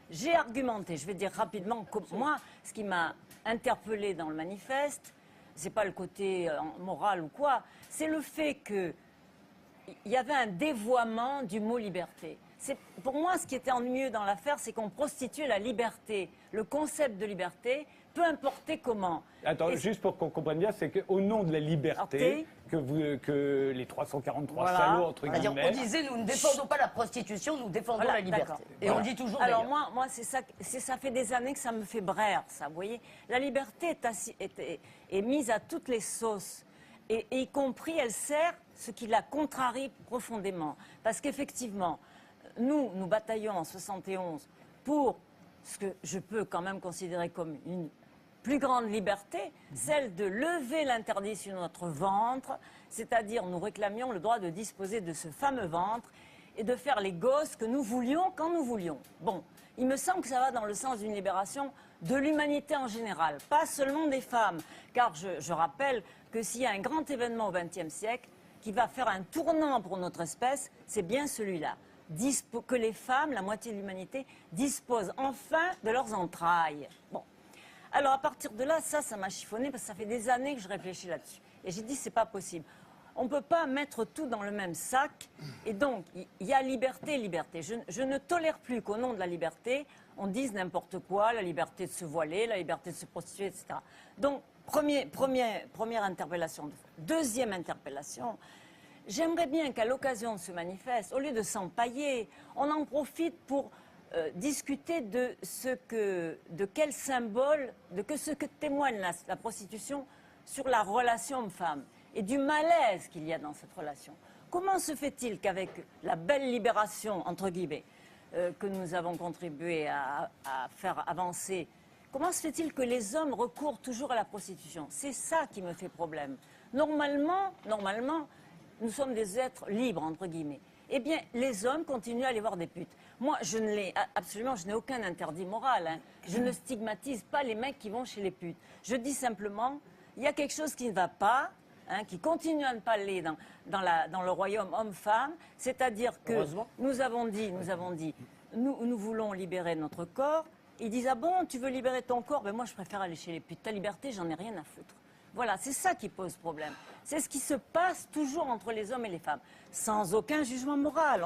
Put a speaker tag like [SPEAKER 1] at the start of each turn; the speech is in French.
[SPEAKER 1] j'ai argumenté, je vais dire rapidement, moi, ce qui m'a interpellé dans le manifeste, c'est pas le côté moral ou quoi, c'est le fait que il y avait un dévoiement du mot liberté. Pour moi, ce qui était ennuyeux dans l'affaire, c'est qu'on prostituait la liberté, le concept de liberté, peu importe comment.
[SPEAKER 2] Attends, juste pour qu'on comprenne bien, c'est qu'au nom de la liberté, que les 343 salauds, entre guillemets...
[SPEAKER 3] On disait, nous ne défendons pas la prostitution, nous défendons la liberté. Et on dit toujours...
[SPEAKER 1] Alors moi ça fait des années que ça me fait braire, ça, vous voyez. La liberté est mise à toutes les sauces. Et y compris, elle sert ce qui la contrarie profondément. Parce qu'effectivement, nous bataillons en 71 pour ce que je peux quand même considérer comme une plus grande liberté, celle de lever l'interdit sur notre ventre, c'est-à-dire nous réclamions le droit de disposer de ce fameux ventre et de faire les gosses que nous voulions quand nous voulions. Bon, il me semble que ça va dans le sens d'une libération de l'humanité en général, pas seulement des femmes, car je rappelle que s'il y a un grand événement au XXe siècle qui va faire un tournant pour notre espèce, c'est bien celui-là. Que les femmes, la moitié de l'humanité, disposent enfin de leurs entrailles. Bon. Alors à partir de là, ça m'a chiffonné parce que ça fait des années que je réfléchis là-dessus. Et j'ai dit, c'est pas possible. On ne peut pas mettre tout dans le même sac. Et donc, il y a liberté et liberté. Je ne tolère plus qu'au nom de la liberté, on dise n'importe quoi, la liberté de se voiler, la liberté de se prostituer, etc. Donc, première interpellation. Deuxième interpellation, j'aimerais bien qu'à l'occasion de ce manifeste, au lieu de s'empailler, on en profite pour discuter de quel symbole, ce que témoigne la prostitution sur la relation homme-femme et du malaise qu'il y a dans cette relation. Comment se fait-il qu'avec la belle libération, entre guillemets, que nous avons contribué à faire avancer, comment se fait-il que les hommes recourent toujours à la prostitution? C'est ça qui me fait problème. Normalement, nous sommes des êtres libres, entre guillemets. Eh bien, les hommes continuent à aller voir des putes. Moi, je n'ai aucun interdit moral. Hein. Je ne stigmatise pas les mecs qui vont chez les putes. Je dis simplement, il y a quelque chose qui ne va pas, hein, qui continue à ne pas aller dans le royaume homme-femme. C'est-à-dire que nous avons dit, nous voulons libérer notre corps. Ils disent, ah bon, tu veux libérer ton corps? Ben moi, je préfère aller chez les putes. Ta liberté, j'en ai rien à foutre. Voilà, c'est ça qui pose problème. C'est ce qui se passe toujours entre les hommes et les femmes, sans aucun jugement moral.